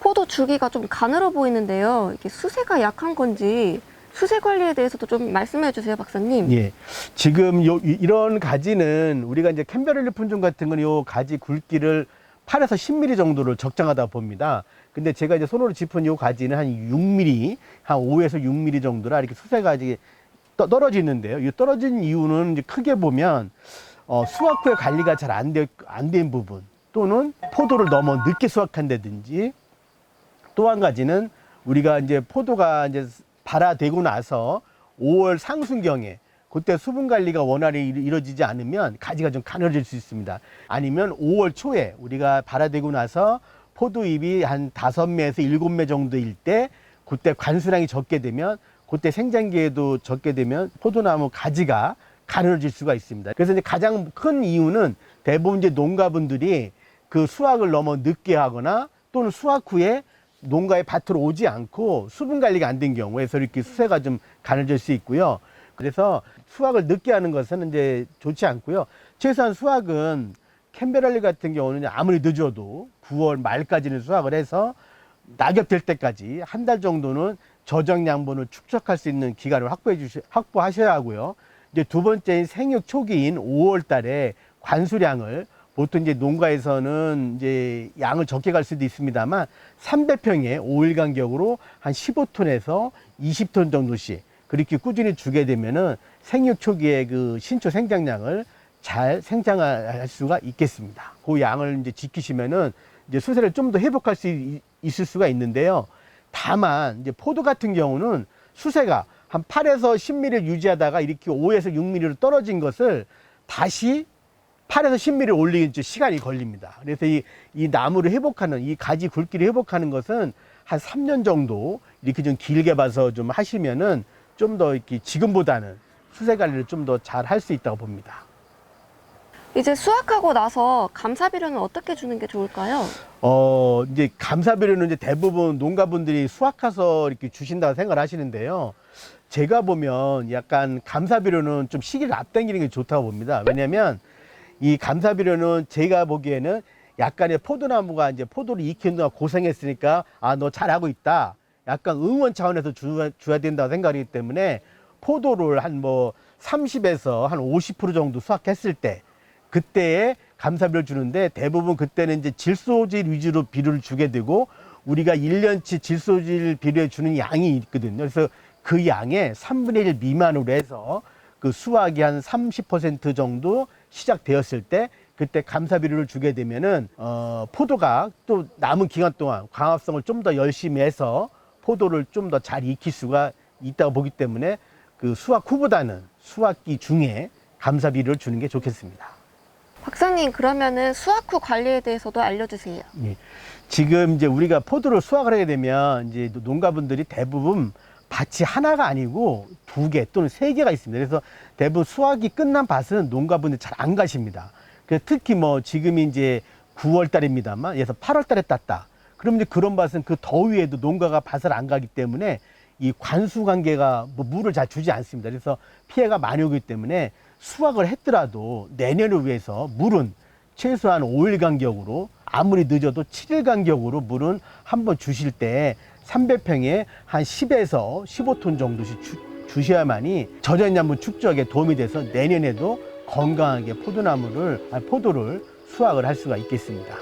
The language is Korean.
포도 줄기가 좀 가늘어 보이는데요. 이게 수세가 약한 건지 수세 관리에 대해서도 좀 말씀해 주세요, 박사님. 예. 지금 이런 가지는 우리가 이제 캔베렐리 품종 같은 건 요 가지 굵기를 8에서 10mm 정도를 적정하다 봅니다. 근데 제가 이제 손으로 짚은 요 가지는 한 6mm, 한 5에서 6mm 정도라 이렇게 수세가 이제 떨어지는데요. 이 떨어진 이유는 이제 크게 보면 수확 후에 관리가 잘 안 된 부분, 또는 포도를 너무 늦게 수확한다든지, 또 한 가지는 우리가 이제 포도가 이제 발화되고 나서 5월 상순경에 그때 수분 관리가 원활히 이루어지지 않으면 가지가 좀 가늘어질 수 있습니다. 아니면 5월 초에 우리가 발화되고 나서 포도잎이 한 5매에서 7매 정도일 때, 그때 관수량이 적게 되면, 그때 생장기에도 적게 되면 포도나무 가지가 가늘어질 수가 있습니다. 그래서 이제 가장 큰 이유는 대부분 이제 농가분들이 그 수확을 너무 늦게 하거나, 또는 수확 후에 농가의 밭으로 오지 않고 수분 관리가 안 된 경우에서 이렇게 수세가 좀 가늘어질 수 있고요. 그래서 수확을 늦게 하는 것은 이제 좋지 않고요. 최소한 수확은 캔베렐리 같은 경우는 아무리 늦어도 9월 말까지는 수확을 해서 낙엽 될 때까지 한 달 정도는 저장 양분을 축적할 수 있는 기간을 확보하셔야 하고요. 이제 두 번째인 생육 초기인 5월 달에 관수량을, 보통 이제 농가에서는 이제 양을 적게 갈 수도 있습니다만 300평에 5일 간격으로 한 15톤에서 20톤 정도씩 그렇게 꾸준히 주게 되면은 생육 초기에 그 신초 생장량을 잘 생장할 수가 있겠습니다. 그 양을 이제 지키시면은 이제 수세를 좀 더 회복할 수 있을 수가 있는데요. 다만 이제 포도 같은 경우는 수세가 한 8에서 10mm를 유지하다가 이렇게 5에서 6mm로 떨어진 것을 다시 8에서 10mm 올리기 좀 시간이 걸립니다. 그래서 이 나무를 회복하는, 이 가지 굵기를 회복하는 것은 한 3년 정도 이렇게 좀 길게 봐서 좀 하시면은 좀 더 이렇게 지금보다는 수세 관리를 좀 더 잘 할 수 있다고 봅니다. 이제 수확하고 나서 감사비료는 어떻게 주는 게 좋을까요? 이제 감사비료는 이제 대부분 농가분들이 수확해서 이렇게 주신다고 생각을 하시는데요. 제가 보면 약간 감사비료는 좀 시기를 앞당기는 게 좋다고 봅니다. 왜냐면 이 감사비료는 제가 보기에는 약간의 포도나무가 이제 포도를 익히는 동안 고생했으니까, 아, 너 잘하고 있다, 약간 응원 차원에서 줘야 된다고 생각하기 때문에, 포도를 한 뭐 30에서 한 50% 정도 수확했을 때, 그때에 감사비료를 주는데, 대부분 그때는 이제 질소질 위주로 비료를 주게 되고, 우리가 1년치 질소질 비료에 주는 양이 있거든요. 그래서 그 양의 3분의 1 미만으로 해서 그 수확이 한 30% 정도 시작되었을 때, 그때 감사비료를 주게 되면은 포도가 또 남은 기간 동안 광합성을 좀 더 열심히 해서 포도를 좀 더 잘 익힐 수가 있다고 보기 때문에, 그 수확 후보다는 수확기 중에 감사비료를 주는 게 좋겠습니다. 박사님, 그러면은 수확 후 관리에 대해서도 알려주세요. 예. 지금 이제 우리가 포도를 수확을 하게 되면 이제 농가분들이 대부분 밭이 하나가 아니고 2개 또는 3개가 있습니다. 그래서 대부분 수확이 끝난 밭은 농가분들이 잘 안 가십니다. 그래서 특히 뭐 지금이 이제 9월 달입니다만, 그래서 8월 달에 땄다, 그럼 이제 그런 밭은 그 더위에도 농가가 밭을 안 가기 때문에 이 관수 관계가 뭐 물을 잘 주지 않습니다. 그래서 피해가 많이 오기 때문에 수확을 했더라도 내년을 위해서 물은 최소한 5일 간격으로, 아무리 늦어도 7일 간격으로 물은 한번 주실 때 300평에 한 10에서 15톤 정도씩 주셔야만이 저장량분 축적에 도움이 돼서 내년에도 건강하게 포도를 수확을 할 수가 있겠습니다.